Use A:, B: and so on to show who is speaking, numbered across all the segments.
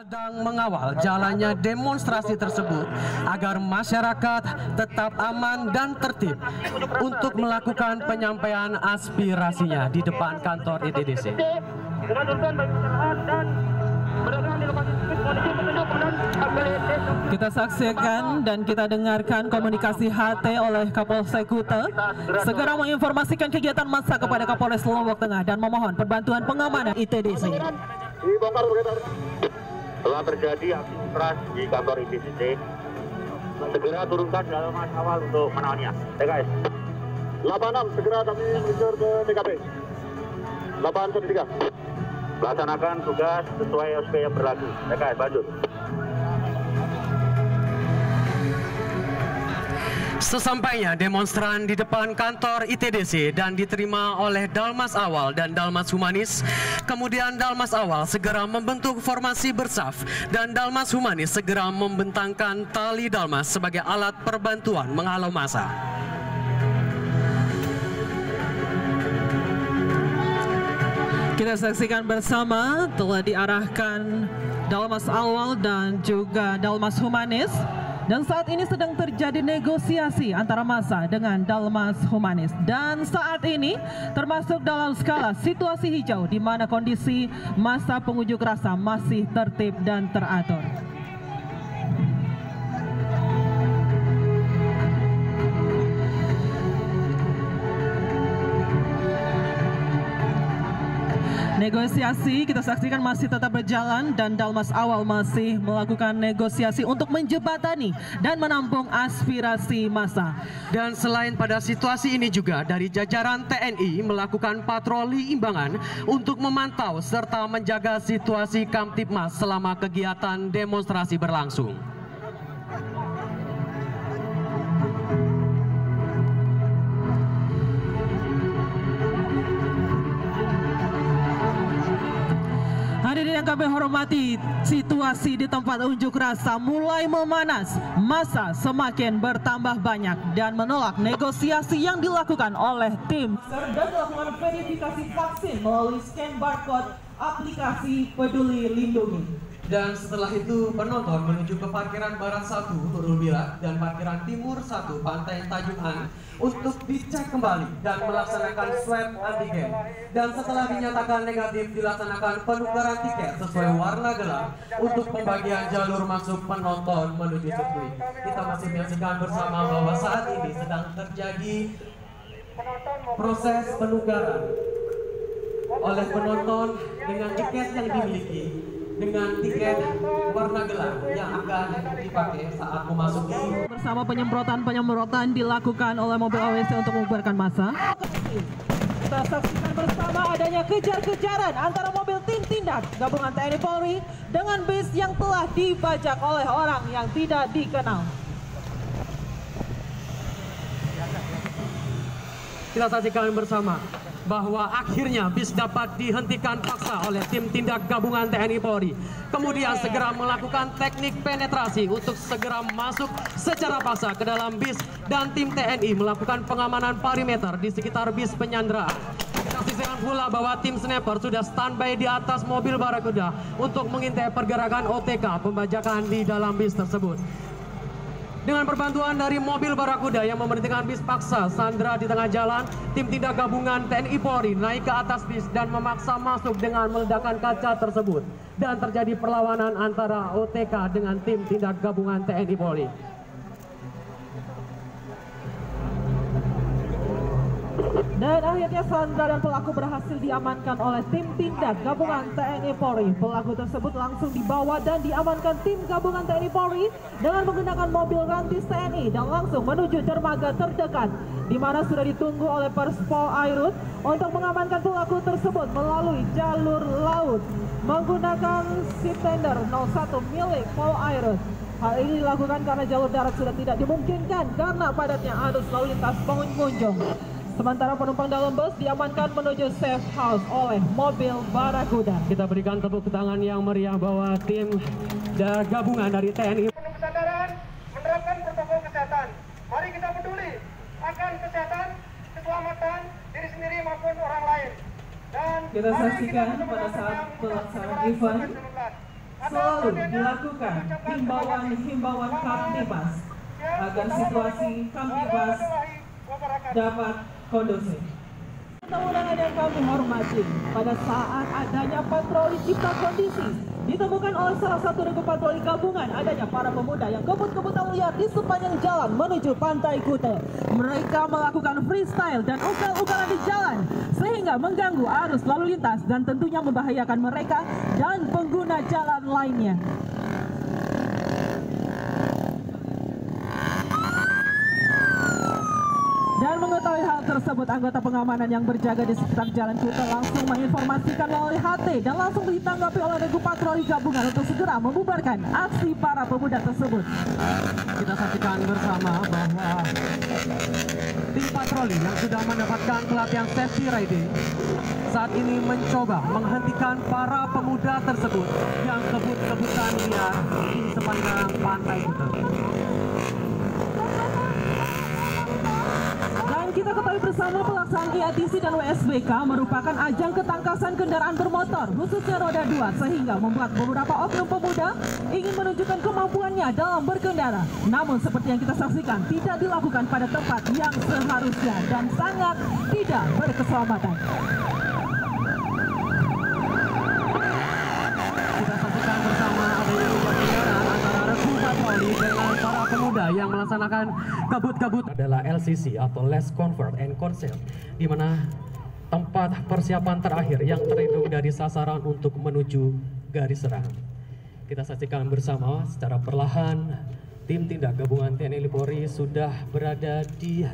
A: sedang mengawal jalannya demonstrasi tersebut agar masyarakat tetap aman dan tertib untuk melakukan penyampaian aspirasinya di depan kantor ITDC.
B: Kita saksikan dan kita dengarkan komunikasi HT oleh Kapolsek Kuta segera menginformasikan kegiatan massa kepada Kapolres Lombok Tengah dan memohon perbantuan pengamanan ITDC.
C: Telah terjadi aksi di kantor ITDC, segera turunkan dalam awal untuk menangannya. TKS 86 segera kami meluncur ke TKP 813. Laksanakan tugas sesuai SOP yang berlaku. TKS lanjut.
A: Sesampainya demonstran di depan kantor ITDC dan diterima oleh Dalmas Awal dan Dalmas Humanis, kemudian Dalmas Awal segera membentuk formasi bersaf dan Dalmas Humanis segera membentangkan tali dalmas sebagai alat perbantuan menghalau massa.
B: Kita saksikan bersama telah diarahkan Dalmas Awal dan juga Dalmas Humanis. Dan saat ini sedang terjadi negosiasi antara massa dengan Dalmas Humanis. Dan saat ini termasuk dalam skala situasi hijau di mana kondisi massa pengunjuk rasa masih tertib dan teratur. Negosiasi kita saksikan masih tetap berjalan dan Dalmas Awal masih melakukan negosiasi untuk menjembatani dan menampung aspirasi massa.
A: Dan selain pada situasi ini juga dari jajaran TNI melakukan patroli imbangan untuk memantau serta menjaga situasi Kamtibmas selama kegiatan demonstrasi berlangsung.
B: Hadirin yang kami hormati, situasi di tempat unjuk rasa mulai memanas. Massa semakin bertambah banyak dan menolak negosiasi yang dilakukan oleh tim dan melakukan verifikasi vaksin melalui scan barcode aplikasi Peduli Lindungi.
A: Dan setelah itu penonton menuju ke parkiran Barat 1 Nurul Bilak dan parkiran Timur 1 Pantai Tanjung An untuk dicek kembali dan melaksanakan swab antigen. Dan setelah dinyatakan negatif dilaksanakan penukaran tiket sesuai warna gelap untuk pembagian jalur masuk penonton menuju sirkuit. Kita masih menyaksikan bersama bahwa saat ini sedang terjadi proses penukaran oleh penonton dengan tiket yang dimiliki dengan tiket warna gelap yang akan dipakai saat memasuki.
B: Bersama penyemprotan dilakukan oleh mobil AWC untuk membubarkan massa. Kita saksikan bersama adanya kejar-kejaran antara mobil tim tindak gabungan TNI Polri dengan bis yang telah dibajak oleh orang yang tidak dikenal.
A: Kita saksikan bersama bahwa akhirnya bis dapat dihentikan paksa oleh tim tindak gabungan TNI Polri. Kemudian segera melakukan teknik penetrasi untuk segera masuk secara paksa ke dalam bis dan tim TNI melakukan pengamanan perimeter di sekitar bis penyanderaan. Kita saksikan pula bahwa tim sniper sudah standby di atas mobil Barakuda untuk mengintai pergerakan OTK pembajakan di dalam bis tersebut. Dengan perbantuan dari mobil Barakuda yang memberhentikan bis paksa sandera di tengah jalan, tim tindak gabungan TNI Polri naik ke atas bis dan memaksa masuk dengan meledakkan kaca tersebut. Dan terjadi perlawanan antara OTK dengan tim tindak gabungan TNI Polri.
B: Dan akhirnya sandera dan pelaku berhasil diamankan oleh tim tindak gabungan TNI Polri. Pelaku tersebut langsung dibawa dan diamankan tim gabungan TNI Polri dengan menggunakan mobil rantis TNI dan langsung menuju dermaga terdekat di mana sudah ditunggu oleh Perspol Airut untuk mengamankan pelaku tersebut melalui jalur laut menggunakan ship tender 01 milik Pol Airut. Hal ini dilakukan karena jalur darat sudah tidak dimungkinkan karena padatnya arus lalu lintas pengunjung. Sementara penumpang dalam bus diamankan menuju safe house oleh mobil Barakuda.
A: Kita berikan tepuk tangan yang meriah bahwa tim gabungan dari TNI
D: penuh kesadaran menerapkan protokol kesehatan. Mari kita peduli akan kesehatan, keselamatan diri sendiri maupun orang lain. Dan
B: kita saksikan pada saat pelaksanaan event selalu dilakukan himbauan Kamtibmas agar situasi Kamtibmas dapat kondusif. Undangan yang kami hormati, pada saat adanya patroli cipta kondisi ditemukan oleh salah satu regu patroli gabungan adanya para pemuda yang kebut-kebutan liar di sepanjang jalan menuju Pantai Kuta. Mereka melakukan freestyle dan ugal-ugalan di jalan sehingga mengganggu arus lalu lintas dan tentunya membahayakan mereka dan pengguna jalan lainnya. Dan mengetahui hal tersebut, anggota pengamanan yang berjaga di sekitar Jalan Kuta langsung menginformasikan melalui HT dan langsung ditanggapi oleh regu patroli gabungan untuk segera membubarkan aksi para pemuda tersebut.
A: Kita saksikan bersama bahwa tim patroli yang sudah mendapatkan pelatihan safety riding saat ini mencoba menghentikan para pemuda tersebut yang kebut-kebutan liar di sepanjang Pantai Kuta.
B: Kita ketahui bersama pelaksanaan IATC dan WSBK merupakan ajang ketangkasan kendaraan bermotor, khususnya roda 2, sehingga membuat beberapa oknum pemuda ingin menunjukkan kemampuannya dalam berkendara. Namun seperti yang kita saksikan, tidak dilakukan pada tempat yang seharusnya dan sangat tidak berkeselamatan.
A: Kita saksikan bersama adanya kendaraan antara regu patroli dengan para pemuda yang melaksanakan kabut-kabut adalah LCC atau Last Convert and Conceal, di mana tempat persiapan terakhir yang terhitung dari sasaran untuk menuju garis serang. Kita saksikan bersama secara perlahan tim tindak gabungan TNI Polri sudah berada di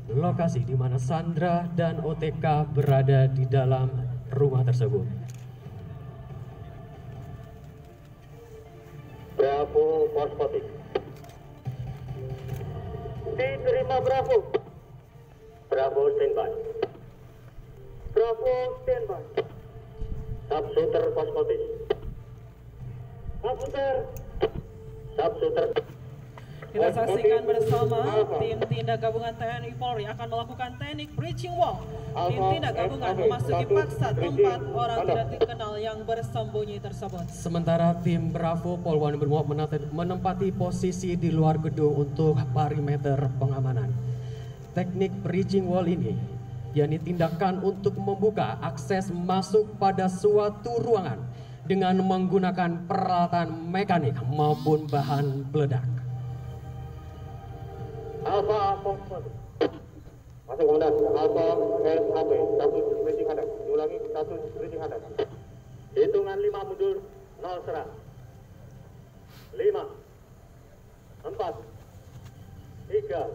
A: lokasi di mana Sandra dan OTK berada di dalam rumah tersebut.
C: Bravo Pospotik. Diterima Bravo. Bravo standby. Bravo standby. Subshooter Pospotik. Subshooter.
B: Kita saksikan bersama tim tindak gabungan TNI Polri akan melakukan teknik breaching wall. Tim tindak gabungan memasuki paksa tempat orang tidak dikenal yang bersembunyi tersebut.
A: Sementara tim Bravo Polwan Brimob menempati posisi di luar gedung untuk perimeter pengamanan. Teknik breaching wall ini yakni tindakan untuk membuka akses masuk pada suatu ruangan dengan menggunakan peralatan mekanik maupun bahan peledak.
C: Alpha Pospotik. Masuk komandan. Alpha SHP. Status breaching hadap. Ulangi, status breaching hadap. Hitungan 5 mundur, 0 serang. 5, 4, 3,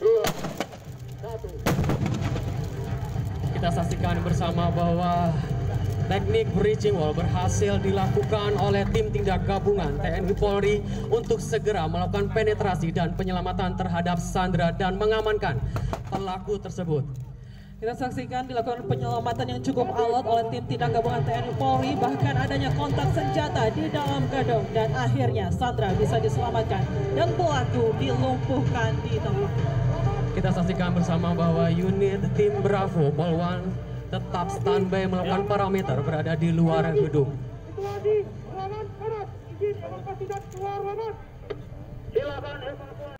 C: 2, 1.
A: Kita saksikan bersama bahwa teknik breaching wall berhasil dilakukan oleh tim tindak gabungan TNI Polri untuk segera melakukan penetrasi dan penyelamatan terhadap Sandra dan mengamankan pelaku tersebut.
B: Kita saksikan dilakukan penyelamatan yang cukup alot oleh tim tindak gabungan TNI Polri, bahkan adanya kontak senjata di dalam gedung dan akhirnya Sandra bisa diselamatkan dan pelaku dilumpuhkan di tempat.
A: Kita saksikan bersama bahwa unit tim Bravo Polwan tetap standby melakukan parameter berada di luar gedung.
D: Situasi ruangan panas. Izin evakuasi dan keluar ruangan.
C: Silakan evakuasi.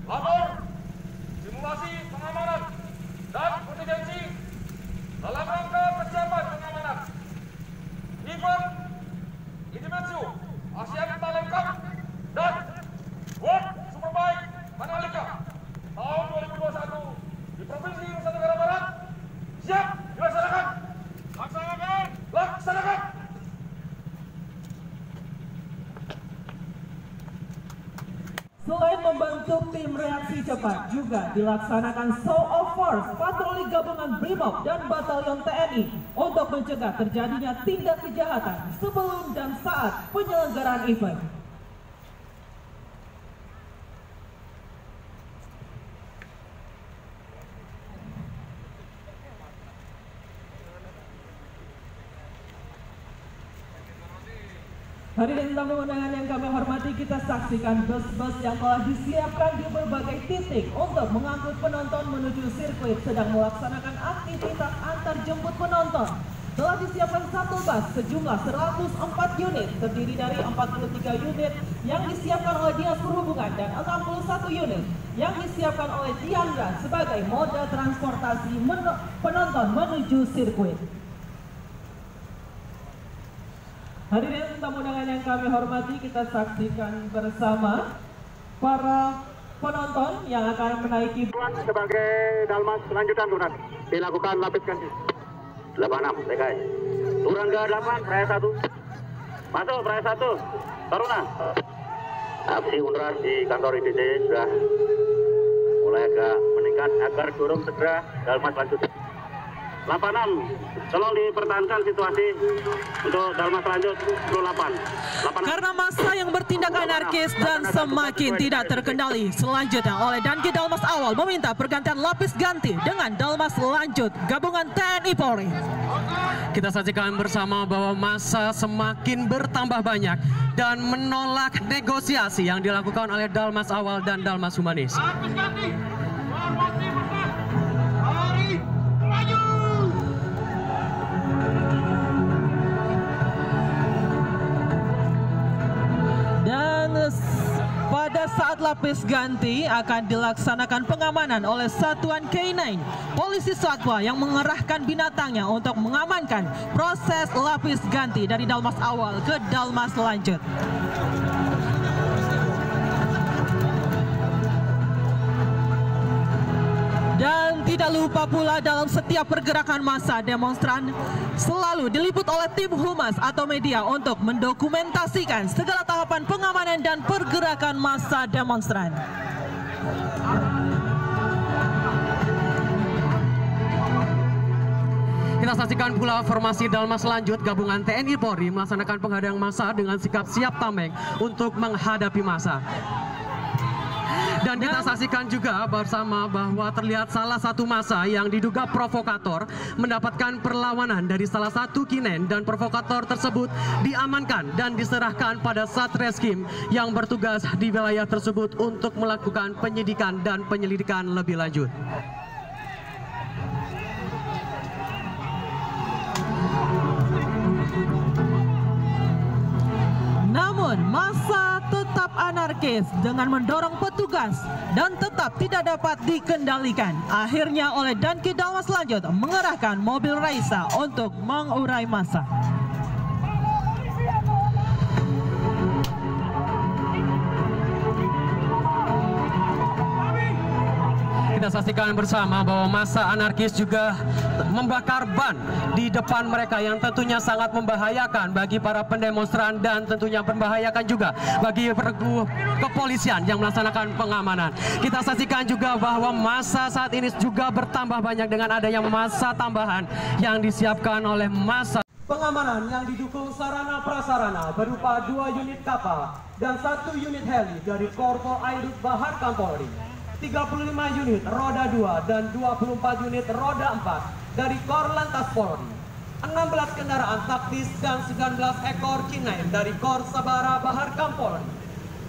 E: Lapor, simulasi pengamanan dan kontingensi dalam rangka persiapan pengamanan event Indimensu Asian Talent Cup dan World Superbike Mandalika tahun 2021 di Provinsi Nusa Tenggara Barat. Siap dilaksanakan. Laksanakan.
B: Selain membentuk tim reaksi cepat, juga dilaksanakan show of force patroli gabungan BRIMOB dan Batalion TNI untuk mencegah terjadinya tindak kejahatan sebelum dan saat penyelenggaraan event. Hadirin tamu undangan yang kami hormati, kita saksikan bus-bus yang telah disiapkan di berbagai titik untuk mengangkut penonton menuju sirkuit sedang melaksanakan aktivitas antar jemput penonton. Telah disiapkan satu bus sejumlah 104 unit terdiri dari 43 unit yang disiapkan oleh Dinas Perhubungan dan 61 unit yang disiapkan oleh Diandra sebagai moda transportasi penonton menuju sirkuit. Hadirin tamu undangan yang kami hormati, kita saksikan bersama para penonton yang akan menaiki
C: sebagai dalmas lanjutan Turan. Dilakukan lapis ganti. 86 TKS. Turun ke 8, raya 1. Masuk raya 1. Taruna. Aksi unras di kantor IDC sudah mulai agak meningkat agar dorong segera dalmas lanjut. 86, tolong dipertahankan situasi untuk dalmas lanjut 28.
B: Karena masa yang bertindak anarkis dan semakin tidak terkendali, selanjutnya oleh Danki Dalmas Awal meminta pergantian lapis ganti dengan dalmas lanjut gabungan TNI Polri.
A: Kita saksikan bersama bahwa masa semakin bertambah banyak dan menolak negosiasi yang dilakukan oleh Dalmas Awal dan Dalmas Humanis.
D: Lapis ganti. Hormati berkas. Hari maju.
B: Dan pada saat lapis ganti akan dilaksanakan pengamanan oleh Satuan K9 Polisi Satwa yang mengerahkan binatangnya untuk mengamankan proses lapis ganti dari dalmas awal ke dalmas lanjut. Dan tidak lupa pula dalam setiap pergerakan massa demonstran selalu diliput oleh tim humas atau media untuk mendokumentasikan segala tahapan pengamanan dan pergerakan massa demonstran.
A: Kita saksikan pula formasi dalmas lanjut gabungan TNI Polri melaksanakan penghadang massa dengan sikap siap tameng untuk menghadapi massa. Dan kita saksikan juga bersama bahwa terlihat salah satu massa yang diduga provokator mendapatkan perlawanan dari salah satu kinen, dan provokator tersebut diamankan dan diserahkan pada Satreskrim yang bertugas di wilayah tersebut untuk melakukan penyidikan dan penyelidikan lebih lanjut.
B: Namun massa tetap anarkis dengan mendorong petugas dan tetap tidak dapat dikendalikan. Akhirnya oleh Danki Dalmas lanjut mengerahkan mobil Raisa untuk mengurai massa.
A: Kita saksikan bersama bahwa massa anarkis juga membakar ban di depan mereka yang tentunya sangat membahayakan bagi para pendemonstran dan tentunya membahayakan juga bagi kepolisian yang melaksanakan pengamanan. Kita saksikan juga bahwa massa saat ini juga bertambah banyak dengan adanya massa tambahan yang disiapkan oleh massa.
F: Pengamanan yang didukung sarana prasarana berupa 2 unit kapal dan 1 unit heli dari Korpo Airut Bahar Kampolri, 35 unit roda 2 dan 24 unit roda 4 dari Korlantas Polri, 16 kendaraan taktis dan 19 ekor K9 dari Kor Sabara Bahar Kampolri,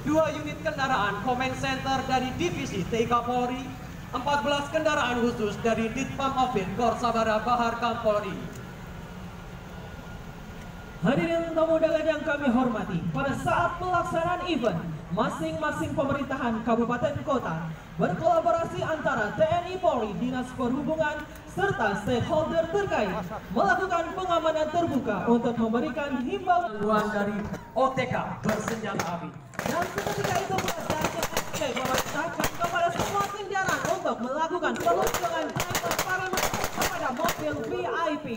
F: 2 unit kendaraan Command Center dari Divisi TK Polri, 14 kendaraan khusus dari Ditpam Ovin Kor Sabara Bahar Kampolri.
B: Hadirin tamu undangan yang kami hormati, pada saat pelaksanaan event, masing-masing pemerintahan kabupaten kota berkolaborasi antara TNI Polri, Dinas Perhubungan, serta stakeholder terkait melakukan pengamanan terbuka untuk memberikan himbauan
F: Dari OTK bersenjata api.
B: dan seketika itu pula Danjen SK memerintahkan kepada semua kendaraan untuk melakukan peluncuran kepada mobil VIP,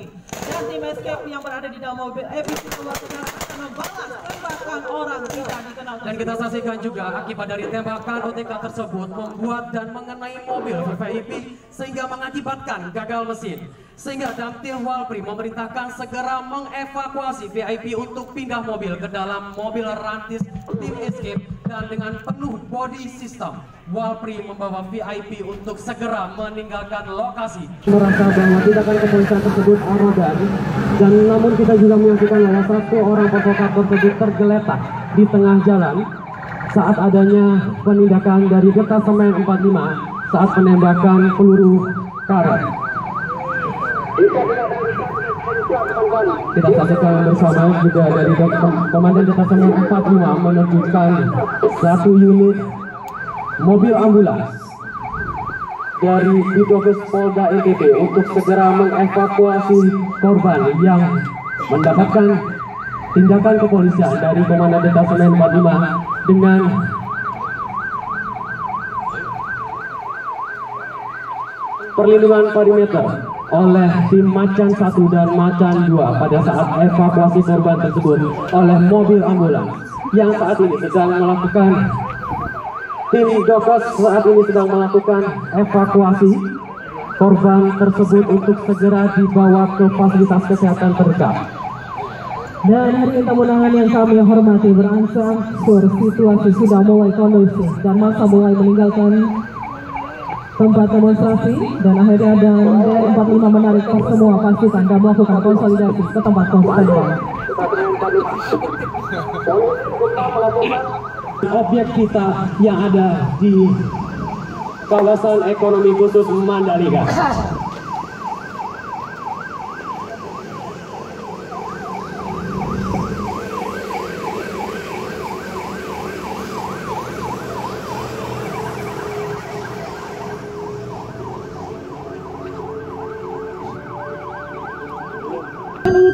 B: dan tim escape yang berada di dalam mobil VIP melakukan akan membalas tembakan orang tidak dikenal
A: Dan kita saksikan juga akibat dari tembakan OTK tersebut membuat dan mengenai mobil VIP sehingga mengakibatkan gagal mesin. Sehingga Damtil Walpri memerintahkan segera mengevakuasi VIP untuk pindah mobil ke dalam mobil rantis tim escape, dan dengan penuh body system Walpri membawa VIP untuk segera meninggalkan lokasi.
F: Merasa bahwa tindakan kepolisian tersebut arogan, dan namun kita juga menyaksikan bahwa satu orang provokator tersebut tergeletak di tengah jalan saat adanya penindakan dari Detasemen 45 saat penembakan peluru karet. Kita saksikan bersama juga dari Komandan Detasemen 45 menunjukkan satu unit mobil ambulans dari Bidokes Polda NTB untuk segera mengevakuasi korban yang mendapatkan tindakan kepolisian dari Komandan Detasemen 45 dengan perlindungan perimeter oleh tim Macan 1 dan Macan 2 pada saat evakuasi korban tersebut oleh mobil ambulans yang saat ini sedang melakukan tim Dokes saat ini sedang melakukan evakuasi korban tersebut untuk segera dibawa ke fasilitas kesehatan terdekat.
B: Dan hadirin tamu-undangan yang kami hormati, berangsur situasi sudah mulai kondusif dan masa mulai meninggalkan tempat demonstrasi, dan akhirnya DR45 menarik semua pasukan dan melakukan konsolidasi ke tempat konsentrasi.
F: Objek kita yang ada di kawasan ekonomi khusus Mandalika.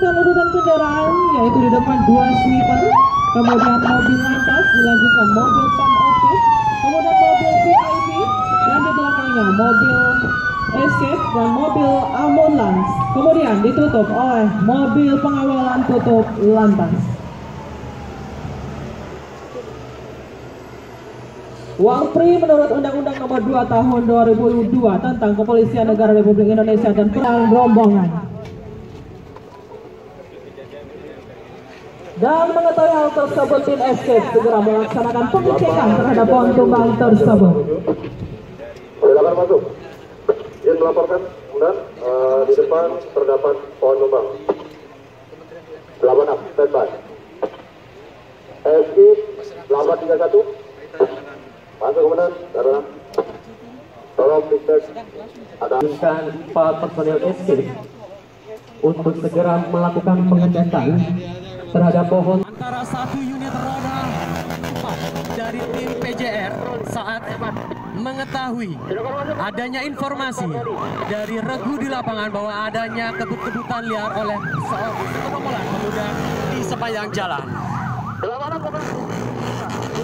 B: Urutan kendaraan yaitu di depan 2 sweeper, kemudian mobil lantas, dilanjutkan mobil pam office, kemudian mobil VIP, dan di belakangnya mobil escape dan mobil ambulans, kemudian ditutup oleh mobil pengawalan tutup lantas. Walpri menurut Undang-Undang Nomor 2 Tahun 2002 tentang Kepolisian Negara Republik Indonesia dan perang rombongan. Dan mengetahui hal tersebut, tim escape segera melaksanakan pengecekan terhadap pohon tumbang tersebut.
C: Silakan masuk. Izin melaporkan, kemudian di depan terdapat pohon tumbang. 86, standby. Escape 831. Masuk kemudian, darurat. Tolong dicek. Ada
F: 4 personel escape untuk segera melakukan pengecekan terhadap pohon.
A: Antara satu unit roda 4 dari tim PJR saat mengetahui adanya informasi dari regu di lapangan bahwa adanya kebut-kebutan liar oleh segerombolan pemuda di sepanjang jalan.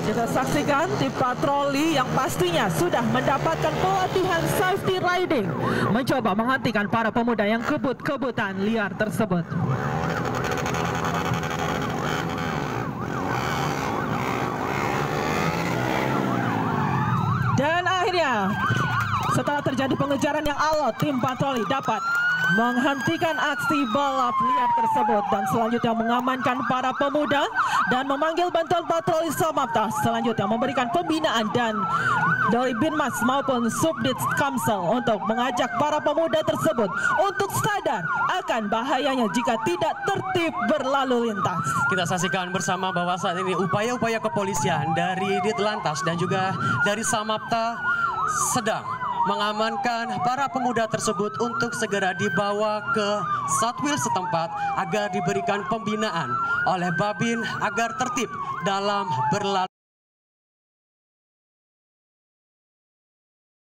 B: Kita saksikan tim patroli yang pastinya sudah mendapatkan pelatihan safety riding mencoba menghentikan para pemuda yang kebut-kebutan liar tersebut. Dan akhirnya setelah terjadi pengejaran yang alot, tim patroli dapat menghentikan aksi balap liar tersebut dan selanjutnya mengamankan para pemuda dan memanggil bantuan patroli Samapta, selanjutnya memberikan pembinaan dan dari Binmas maupun Subdit Kamsel untuk mengajak para pemuda tersebut untuk sadar akan bahayanya jika tidak tertib berlalu lintas.
A: Kita saksikan bersama bahwa saat ini upaya-upaya kepolisian dari Ditlantas dan juga dari Samapta sedang mengamankan para pemuda tersebut untuk segera dibawa ke Satwil setempat agar diberikan pembinaan oleh Babin agar tertib dalam berlalu.